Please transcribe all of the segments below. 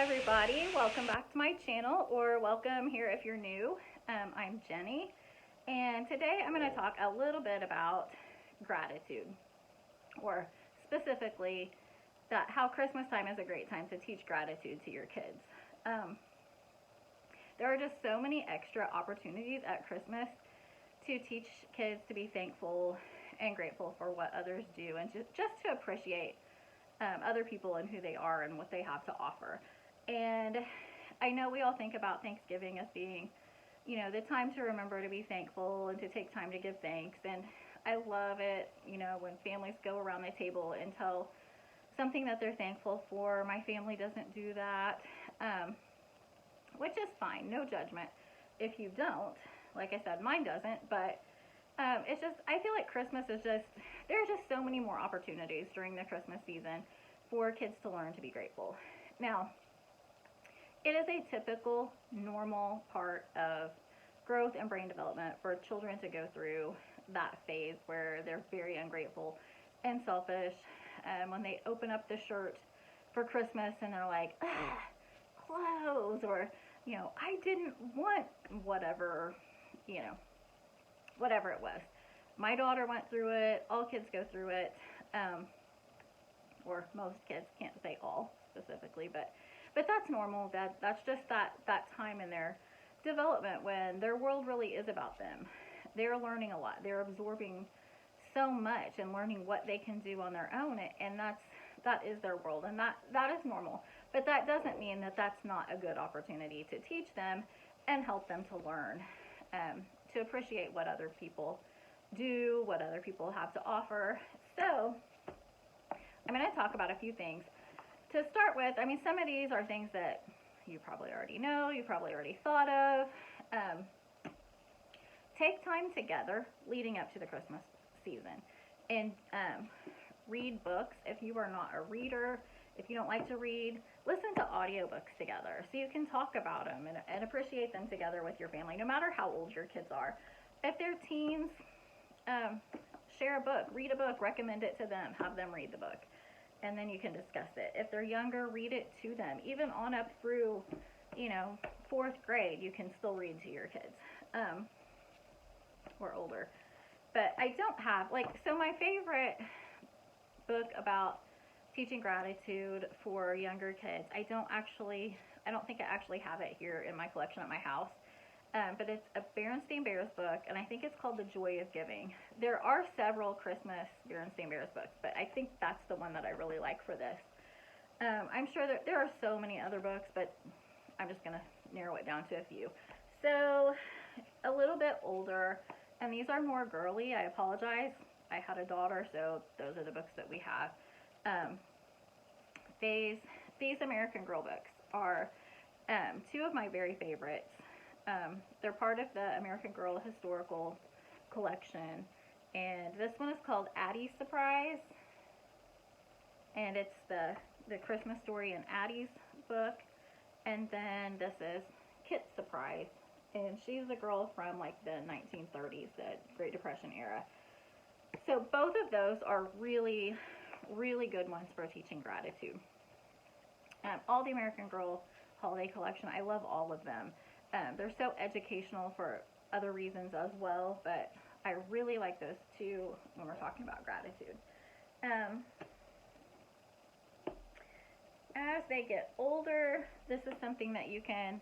everybody, welcome back to my channel, or welcome here if you're new. I'm Jenny, and today I'm going to talk a little bit about gratitude, or specifically that how Christmas time is a great time to teach gratitude to your kids. There are just so many extra opportunities at Christmas to teach kids to be thankful and grateful for what others do, and just to appreciate other people and who they are and what they have to offer. And I know we all think about Thanksgiving as being, the time to remember to be thankful and to take time to give thanks. And I love it, when families go around the table and tell something that they're thankful for. My family doesn't do that, which is fine, no judgment if you don't. Like I said, mine doesn't, but it's just, I feel like Christmas is just, there are just so many more opportunities during the Christmas season for kids to learn to be grateful. Now, it is a typical, normal part of growth and brain development for children to go through that phase where they're very ungrateful and selfish. When they open up the shirt for Christmas and they're like, clothes, or, I didn't want whatever, whatever it was. My daughter went through it. All kids go through it. Or most kids, can't say all specifically, but that's normal. That's just that time in their development when their world really is about them. They're learning a lot. They're absorbing so much and learning what they can do on their own, and that is their world, and that is normal. But that doesn't mean that that's not a good opportunity to teach them and help them to learn, to appreciate what other people do, what other people have to offer. So I'm going to talk about a few things. To start with, some of these are things that you probably already know, you probably already thought of. Take time together leading up to the Christmas season and read books. If you are not a reader, if you don't like to read, listen to audiobooks together so you can talk about them and appreciate them together with your family, no matter how old your kids are. If they're teens, share a book, read a book, recommend it to them, have them read the book, and then you can discuss it. If they're younger, read it to them. Even on up through, 4th grade, you can still read to your kids, or older. But I don't have, so my favorite book about teaching gratitude for younger kids, I don't think I actually have it here in my collection at my house. But it's a Berenstain Bears book, and I think it's called The Joy of Giving. There are several Christmas Berenstain Bears books, but I think that's the one that I really like for this. I'm sure that there are so many other books, but I'm just going to narrow it down to a few. So, a little bit older, and these are more girly. I apologize. I had a daughter, so those are the books that we have. These American Girl books are two of my very favorites. They're part of the American Girl Historical Collection, and this one is called Addie's Surprise, and it's the Christmas story in Addie's book. And then this is Kit's Surprise, and she's a girl from the 1930s, the Great Depression era. So both of those are really, really good ones for teaching gratitude. All the American Girl holiday collection, I love all of them. They're so educational for other reasons as well, but I really like those two when we're talking about gratitude. As they get older, this is something that you can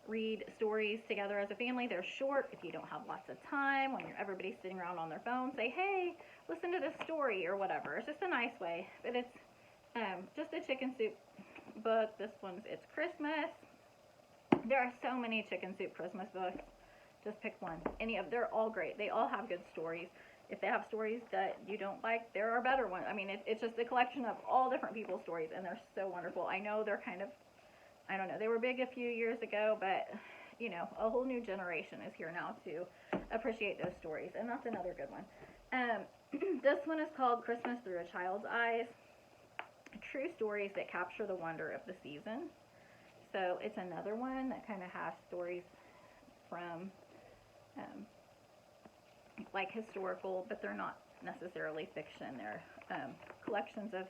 read stories together as a family. They're short if you don't have lots of time, when everybody's sitting around on their phone, say, hey, listen to this story or whatever. It's just a nice way. But it's just a chicken soup book. This one's It's Christmas. There are so many chicken soup Christmas books. Just pick one. They're all great. They all have good stories. If they have stories that you don't like, there are better ones. It's just a collection of all different people's stories, and they're so wonderful. I know they're kind of, I don't know, they were big a few years ago, but, a whole new generation is here now to appreciate those stories, and that's another good one. This one is called Christmas Through a Child's Eyes. True stories that capture the wonder of the season. So it's another one that kind of has stories from, historical, but they're not necessarily fiction. They're collections of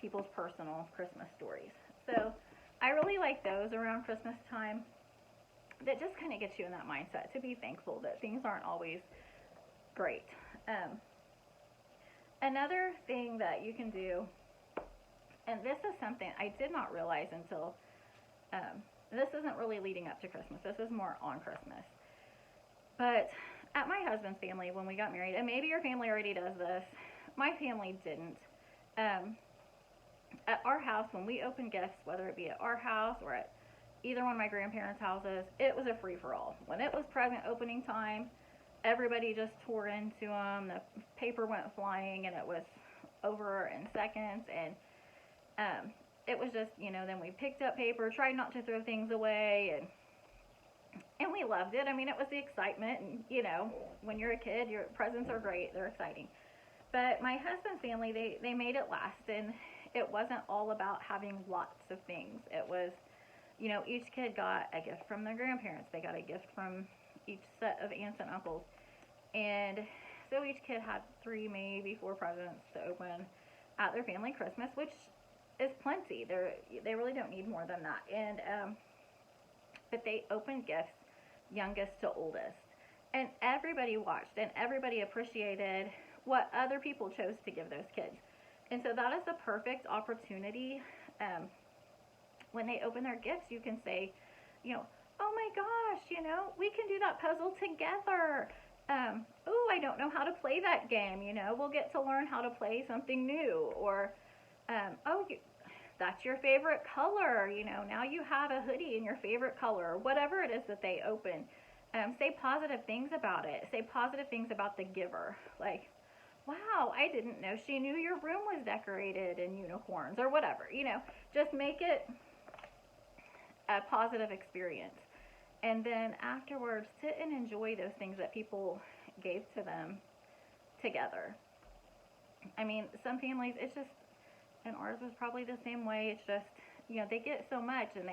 people's personal Christmas stories. So I really really like those around Christmas time that just kind of gets you in that mindset to be thankful that things aren't always great. Another thing that you can do, and this is something I did not realize until, this isn't really leading up to Christmas, this is more on Christmas. But at my husband's family, when we got married, and maybe your family already does this, my family didn't. At our house, when we opened gifts, whether it be at our house or at either one of my grandparents' houses, it was a free-for-all. When it was present opening time, everybody just tore into them. The paper went flying, and it was over in seconds. And it was just, then we picked up paper, tried not to throw things away, and we loved it. I mean, it was the excitement, and, when you're a kid, your presents are great. They're exciting. But my husband's family, they made it last, and it wasn't all about having lots of things. It was, each kid got a gift from their grandparents. They got a gift from each set of aunts and uncles. And so each kid had 3, maybe 4 presents to open at their family Christmas, which is plenty. They really don't need more than that. And but they opened gifts, youngest to oldest. And everybody watched, and everybody appreciated what other people chose to give those kids. And so that is the perfect opportunity. When they open their gifts, you can say, oh my gosh, we can do that puzzle together. Oh, I don't know how to play that game. We'll get to learn how to play something new. Or, that's your favorite color. Now you have a hoodie in your favorite color. Whatever it is that they open. Say positive things about it. Say positive things about the giver. Like, wow, I didn't know she knew your room was decorated in unicorns, or whatever. Just make it a positive experience. And then afterwards, sit and enjoy those things that people gave to them together. I mean, some families, it's just, and ours was probably the same way. It's just, they get so much, and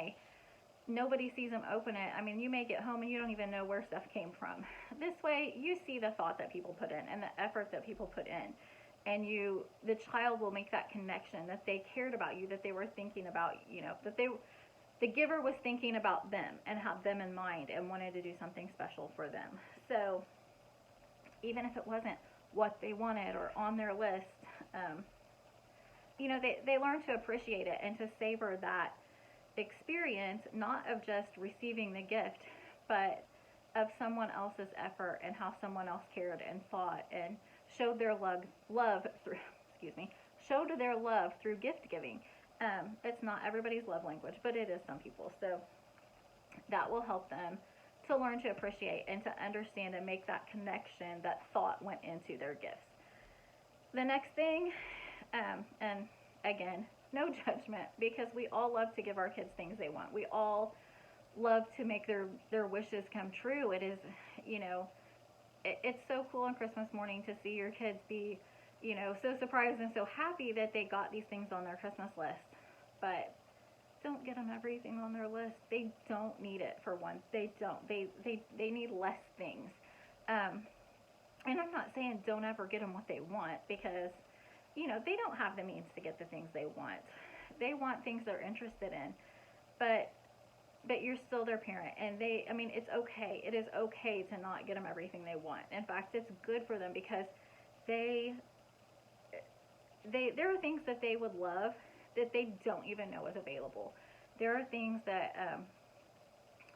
nobody sees them open it. I mean, you may get home and you don't even know where stuff came from. This way, you see the thought that people put in and the effort that people put in. And the child will make that connection that they cared about you, that they were thinking about, that the giver was thinking about them and had them in mind and wanted to do something special for them. So even if it wasn't what they wanted or on their list, they learn to appreciate it and to savor that experience, not of just receiving the gift, but of someone else's effort and how someone else cared and thought and showed their love through gift giving. It's not everybody's love language, but it is some people. So that will help them to learn to appreciate and to understand and make that connection that thought went into their gifts. The next thing, and again, no judgment, because we all love to give our kids things they want. We all love to make their wishes come true. It is, it's so cool on Christmas morning to see your kids be, so surprised and so happy that they got these things on their Christmas list. But don't get them everything on their list. They don't need it, for one. They don't. They need less things. And I'm not saying don't ever get them what they want, because they don't have the means to get the things they want. They want things they're interested in, but you're still their parent, and it's okay. It is okay to not get them everything they want. In fact, it's good for them, because there are things that they would love that they don't even know is available. There are things that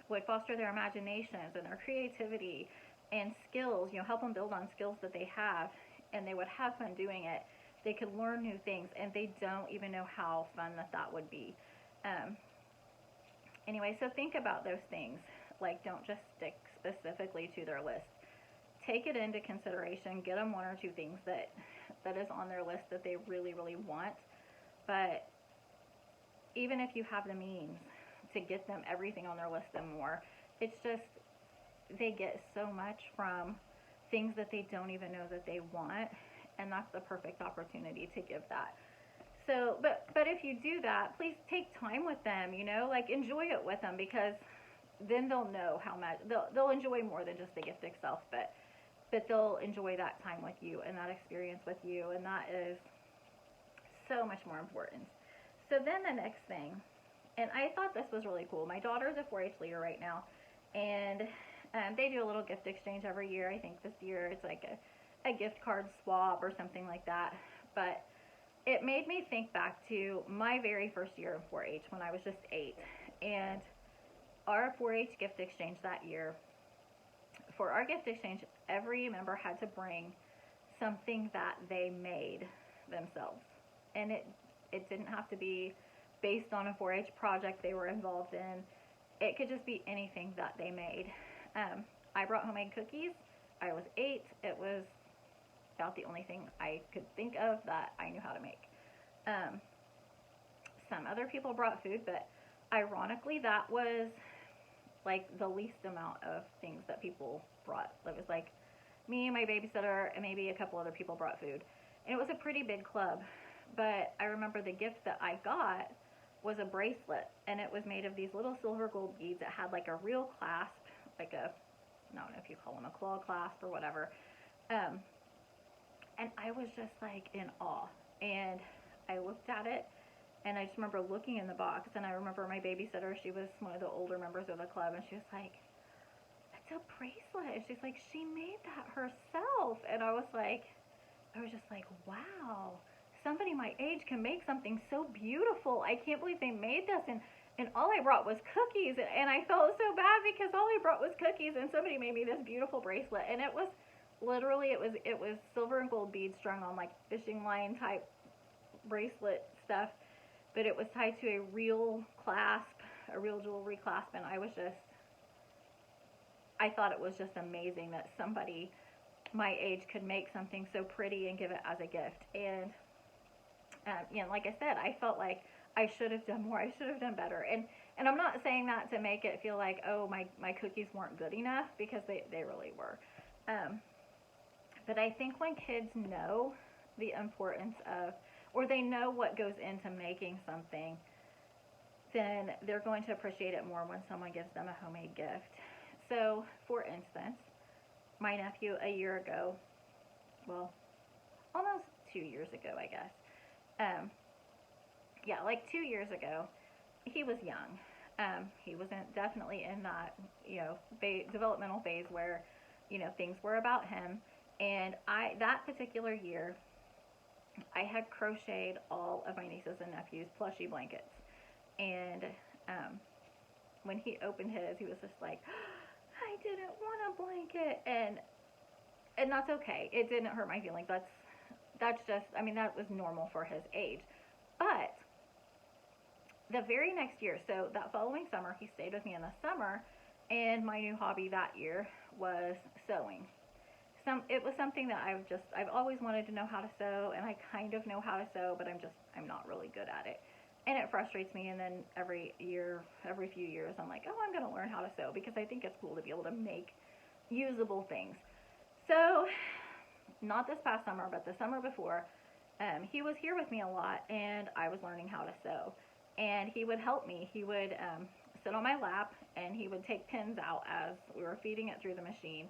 would foster their imaginations and their creativity and skills, help them build on skills that they have, and they would have fun doing it. They could learn new things, and they don't even know how fun that would be. Anyway, so think about those things. Like, don't just stick specifically to their list. Take it into consideration. Get them 1 or 2 things that is on their list that they really, really want. But even if you have the means to get them everything on their list and more, it's just they get so much from things that they don't even know that they want, and that's the perfect opportunity to give that. So, but if you do that, please take time with them, enjoy it with them, because then they'll know how much, they'll enjoy more than just the gift itself, but they'll enjoy that time with you and that experience with you, and that is so much more important. So then the next thing, And I thought this was really cool. My daughter's a 4-H leader right now, and they do a little gift exchange every year. I think this year it's like a gift card swap or something like that. But it made me think back to my very first year in 4-H when I was just 8. And our 4-H gift exchange that year, for our gift exchange, every member had to bring something that they made themselves. And it didn't have to be based on a 4-H project they were involved in. It could just be anything that they made. I brought homemade cookies. I was 8. It was about the only thing I could think of that I knew how to make. Some other people brought food, but ironically, that was like the least amount of things that people brought. It was like me, my babysitter, and maybe a couple other people brought food. And it was a pretty big club. But I remember the gift that I got was a bracelet, and it was made of these little silver gold beads. It had like a real clasp, like a, I don't know if you call them a claw clasp or whatever. And I was just like in awe. And I looked at it, and I just remember looking in the box, and I remember my babysitter, she was one of the older members of the club, and she was like, "It's a bracelet." She's like, "She made that herself." And I was just like, wow, somebody my age can make something so beautiful. I can't believe they made this. And all I brought was cookies, and I felt so bad because all I brought was cookies, and somebody made me this beautiful bracelet. And it was literally, it was silver and gold beads strung on like fishing line type bracelet stuff, but it was tied to a real clasp, a real jewelry clasp. And I thought it was just amazing that somebody my age could make something so pretty and give it as a gift. And like I said, I felt like I should have done more. I should have done better. And I'm not saying that to make it feel like, oh, my cookies weren't good enough, because they really were. But I think when kids know the importance of, or they know what goes into making something, then they're going to appreciate it more when someone gives them a homemade gift. So, for instance, my nephew a year ago, well, almost 2 years ago, I guess. Like 2 years ago, he was young. He wasn't definitely in that, developmental phase where, things were about him. And that particular year, I had crocheted all of my nieces and nephews' plushie blankets. And when he opened his, he was just like, "I didn't want a blanket." And that's okay. It didn't hurt my feelings. That's just, that was normal for his age. But the very next year, so that following summer, he stayed with me in the summer, and my new hobby that year was sewing. It was something that I've always wanted to know how to sew, and I kind of know how to sew, but I'm not really good at it. And it frustrates me, and then every few years, I'm like, oh, I'm going to learn how to sew, because I think it's cool to be able to make usable things. So, not this past summer, but the summer before, he was here with me a lot, and I was learning how to sew. And he would help me. He would sit on my lap, and he would take pins out as we were feeding it through the machine.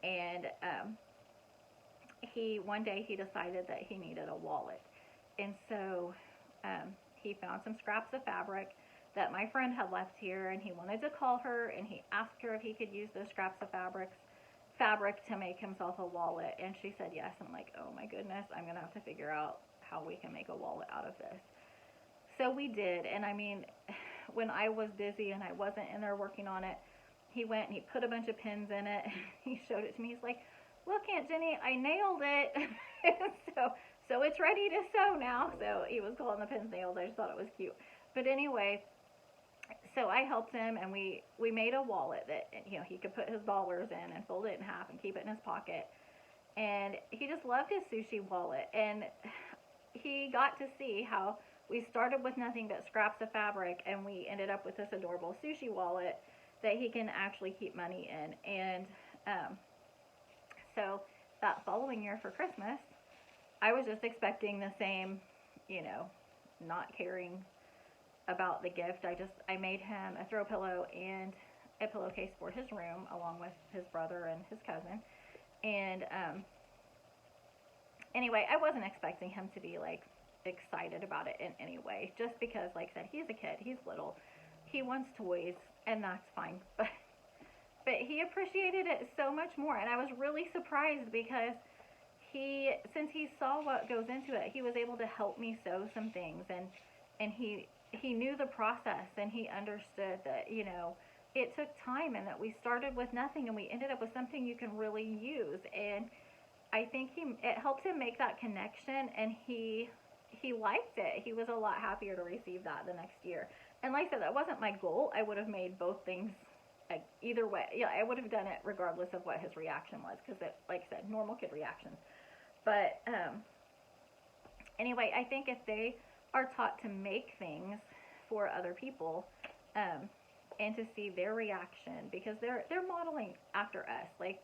And one day he decided that he needed a wallet. And so he found some scraps of fabric that my friend had left here, and he wanted to call her, and he asked her if he could use those scraps of fabric to make himself a wallet. And she said yes. I'm like, oh my goodness, I'm going to have to figure out how we can make a wallet out of this. So we did. And when I was busy and I wasn't in there working on it, he went and he put a bunch of pins in it. He showed it to me. He's like, "Look, Aunt Jenny, I nailed it." So it's ready to sew now. So he was calling the pins nails. I just thought it was cute. But anyway, so I helped him, and we made a wallet that he could put his dollars in and fold it in half and keep it in his pocket. And he just loved his sushi wallet. And he got to see how we started with nothing but scraps of fabric, and we ended up with this adorable sushi wallet that he can actually keep money in. And so that following year for Christmas, I was just expecting the same, not caring about the gift. I made him a throw pillow and a pillowcase for his room, along with his brother and his cousin. And anyway, I wasn't expecting him to be like excited about it in any way, just because, like I said, he's a kid, he's little. he wants toys, and that's fine. But he appreciated it so much more, and I was really surprised because since he saw what goes into it, he was able to help me sew some things, and he knew the process, and he understood that, you know, it took time, and that we started with nothing and we ended up with something you can really use. And I think it helped him make that connection, and he liked it. He was a lot happier to receive that the next year. And like I said, that wasn't my goal. I would have made both things, like, either way. Yeah, I would have done it regardless of what his reaction was, because it, like I said, normal kid reactions. But anyway, I think if they are taught to make things for other people, and to see their reaction, because they're modeling after us, like,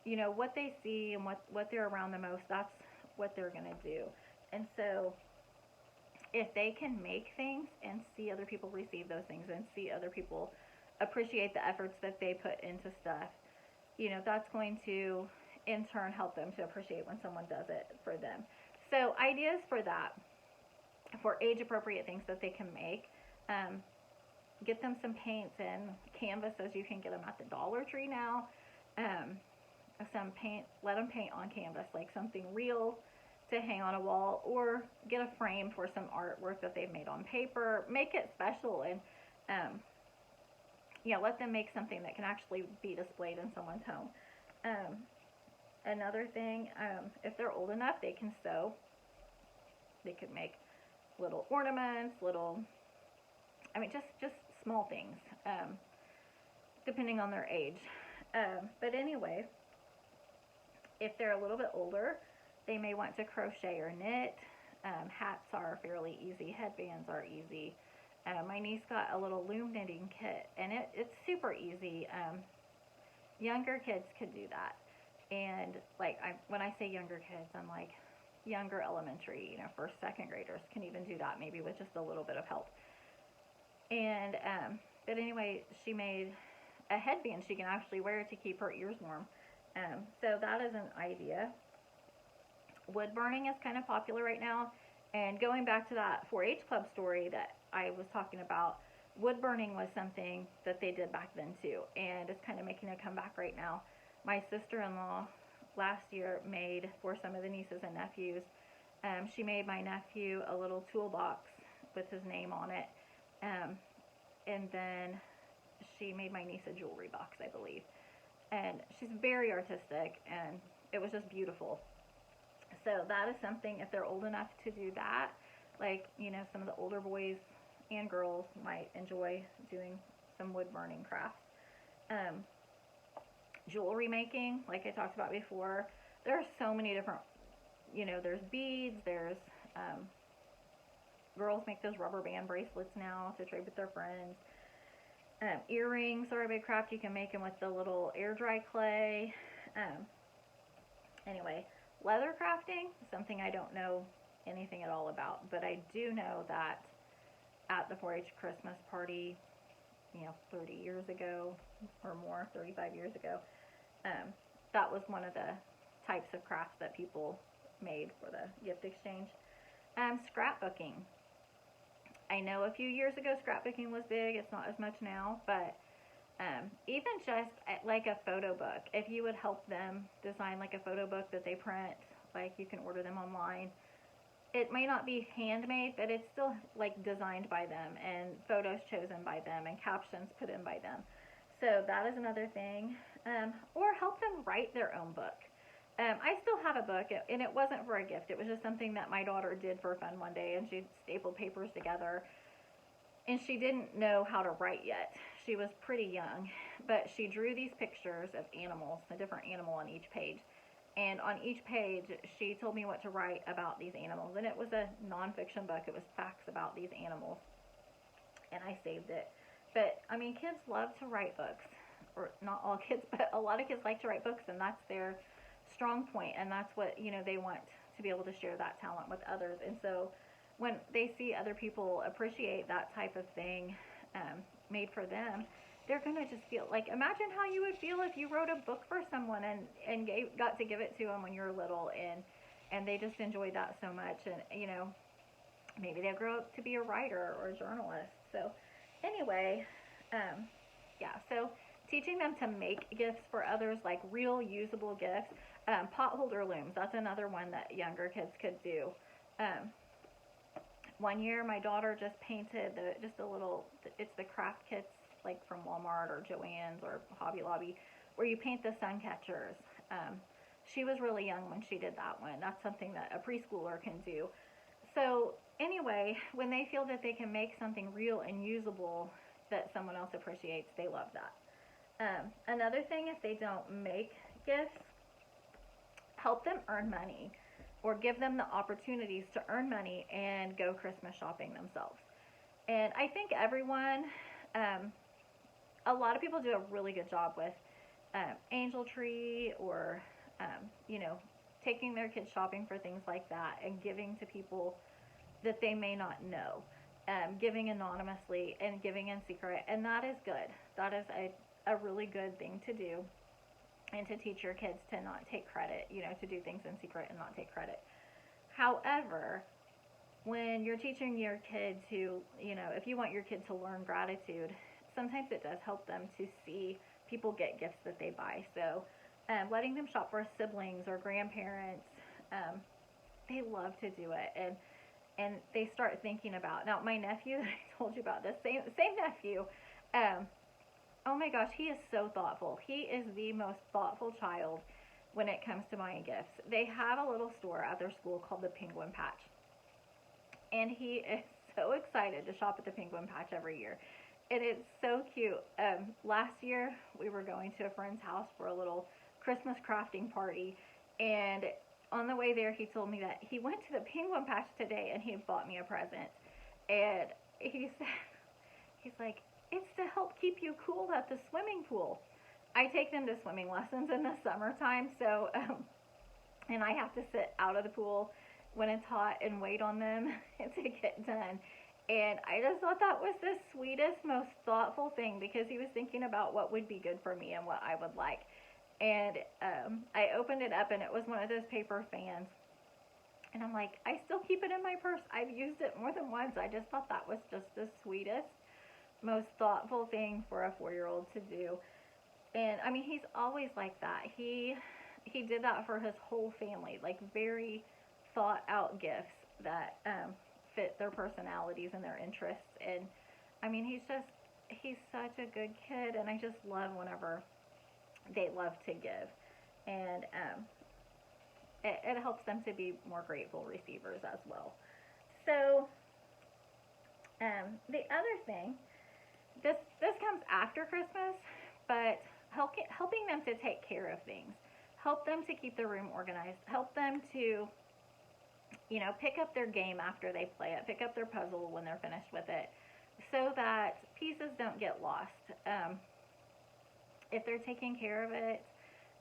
you know, what they see and what they're around the most, that's what they're gonna do. And so if they can make things and see other people receive those things, and see other people appreciate the efforts that they put into stuff, you know, that's going to in turn help them to appreciate when someone does it for them. So ideas for that, for age appropriate things that they can make. Get them some paints and canvases. You can get them at the Dollar Tree now. Some paint, let them paint on canvas, like something real to hang on a wall, or get a frame for some artwork that they've made on paper. Make it special, and yeah, let them make something that can actually be displayed in someone's home. Another thing, if they're old enough, they can sew. They could make little ornaments, just small things, depending on their age. But anyway, if they're a little bit older, they may want to crochet or knit. Hats are fairly easy. Headbands are easy. My niece got a little loom knitting kit, and it's super easy. Younger kids could do that. And like, when I say younger kids, I'm like younger elementary, you know, first, second graders can even do that, maybe with just a little bit of help. And but anyway, she made a headband she can actually wear to keep her ears warm. So that is an idea. Wood burning is kind of popular right now. And going back to that 4-H club story that I was talking about, wood burning was something that they did back then too. And it's kind of making a comeback right now. My sister-in-law last year made, for some of the nieces and nephews, she made my nephew a little toolbox with his name on it. And then she made my niece a jewelry box, I believe. And she's very artistic, and it was just beautiful. So that is something, if they're old enough to do that, like, you know, some of the older boys and girls might enjoy doing some wood burning crafts. Jewelry making, like I talked about before, there are so many different, you know, there's beads, there's, girls make those rubber band bracelets now to trade with their friends. Earrings are a big craft. You can make them with the little air dry clay. Anyway, leather crafting, something I don't know anything at all about, but I do know that at the 4-H Christmas party, you know, 30 years ago or more, 35 years ago, that was one of the types of crafts that people made for the gift exchange. Scrapbooking. I know a few years ago scrapbooking was big. It's not as much now, but even just like a photo book, if you would help them design like a photo book that they print, like you can order them online. It may not be handmade, but it's still like designed by them, and photos chosen by them, and captions put in by them. So that is another thing. Or help them write their own book. I still have a book, and it wasn't for a gift. It was just something that my daughter did for fun one day, and she stapled papers together. And she didn't know how to write yet. She was pretty young, but she drew these pictures of animals, a different animal on each page. And on each page, she told me what to write about these animals. And it was a nonfiction book. It was facts about these animals. And I saved it. But, I mean, kids love to write books. Or not all kids, but a lot of kids like to write books, and that's their strong point. And that's what, you know, they want to be able to share that talent with others. And so when they see other people appreciate that type of thing made for them, they're going to just feel like, imagine how you would feel if you wrote a book for someone and got to give it to them when you were little, and they just enjoyed that so much. And, you know, maybe they'll grow up to be a writer or a journalist. So anyway. anyway, yeah, so teaching them to make gifts for others, like real usable gifts. Pot holder looms, that's another one that younger kids could do. Um, One year, my daughter just painted just a little, it's the craft kits like from Walmart or Joann's or Hobby Lobby, where you paint the sun catchers. She was really young when she did that one. That's something that a preschooler can do. So anyway, when they feel that they can make something real and usable that someone else appreciates, they love that. Another thing, if they don't make gifts, help them earn money or give them the opportunities to earn money and go Christmas shopping themselves. And I think everyone, a lot of people do a really good job with Angel Tree or, you know, taking their kids shopping for things like that and giving to people that they may not know, giving anonymously and giving in secret. And that is good. That is a really good thing to do, and to teach your kids to not take credit, you know, to do things in secret and not take credit. However, when you're teaching your kid to, you know, if you want your kid to learn gratitude, sometimes it does help them to see people get gifts that they buy. So letting them shop for siblings or grandparents, they love to do it. And they start thinking about, now my nephew that I told you about, this same nephew, oh my gosh, he is so thoughtful. He is the most thoughtful child when it comes to buying gifts. They have a little store at their school called the Penguin Patch. And he is so excited to shop at the Penguin Patch every year. It is so cute. Last year, we were going to a friend's house for a little Christmas crafting party. And on the way there, he told me that he went to the Penguin Patch today and he bought me a present. And he said, he's like, it's to help keep you cool at the swimming pool. I take them to swimming lessons in the summertime, so and I have to sit out of the pool when it's hot and wait on them to get done. And I just thought that was the sweetest, most thoughtful thing, because he was thinking about what would be good for me and what I would like. And I opened it up, and it was one of those paper fans. And I'm like, I still keep it in my purse. I've used it more than once. I just thought that was just the sweetest, most thoughtful thing for a 4-year-old to do. And I mean, he's always like that. He did that for his whole family, like very thought out gifts that fit their personalities and their interests. And I mean, he's such a good kid, and I just love whenever they love to give. And it helps them to be more grateful receivers as well. So the other thing, this comes after Christmas, but helping them to take care of things, help them to keep their room organized, help them to, you know, pick up their game after they play it, pick up their puzzle when they're finished with it, so that pieces don't get lost. If they're taking care of it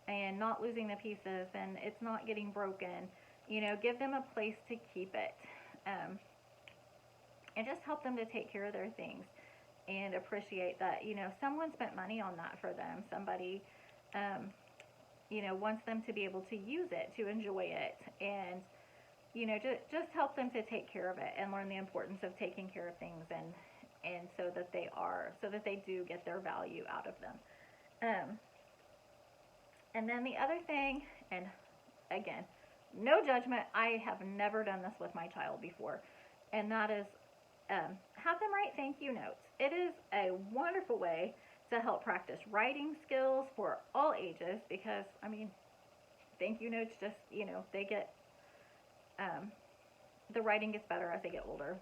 and not losing the pieces and it's not getting broken, you know, give them a place to keep it, and just help them to take care of their things and appreciate that, you know, someone spent money on that for them. Somebody, you know, wants them to be able to use it, to enjoy it, and, you know, just help them to take care of it and learn the importance of taking care of things, and so that they do get their value out of them. And then the other thing, and again, no judgment, I have never done this with my child before, and that is have them write thank you notes. It is a wonderful way to help practice writing skills for all ages, because, I mean, thank you notes just, you know, they get, the writing gets better as they get older.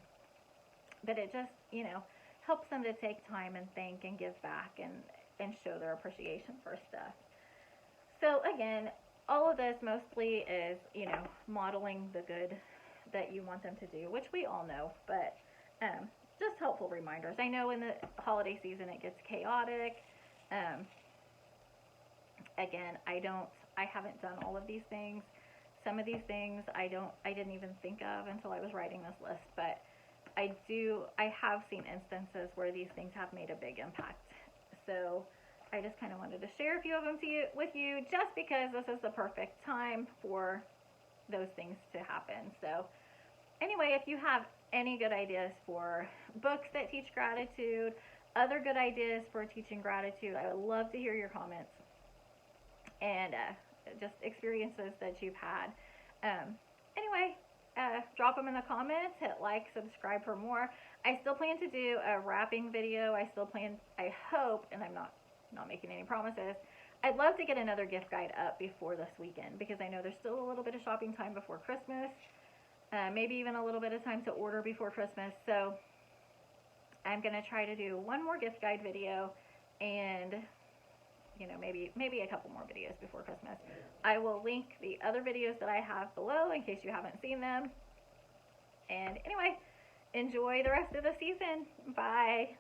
But it just, you know, helps them to take time and think and give back and show their appreciation for stuff. So again, all of this mostly is, you know, modeling the good that you want them to do, which we all know, but just helpful reminders. I know in the holiday season it gets chaotic. Again, I haven't done all of these things. Some of these things I didn't even think of until I was writing this list, but I have seen instances where these things have made a big impact. So I just kind of wanted to share a few of them with you, just because this is the perfect time for those things to happen. So anyway, if you have any good ideas for books that teach gratitude, other good ideas for teaching gratitude. I would love to hear your comments and just experiences that you've had. Anyway, drop them in the comments, hit like, subscribe for more. I still plan to do a wrapping video. I hope, and I'm not making any promises, I'd love to get another gift guide up before this weekend because I know there's still a little bit of shopping time before Christmas, maybe even a little bit of time to order before Christmas. So I'm going to try to do one more gift guide video and maybe a couple more videos before Christmas. I will link the other videos that I have below in case you haven't seen them. And anyway, enjoy the rest of the season. Bye.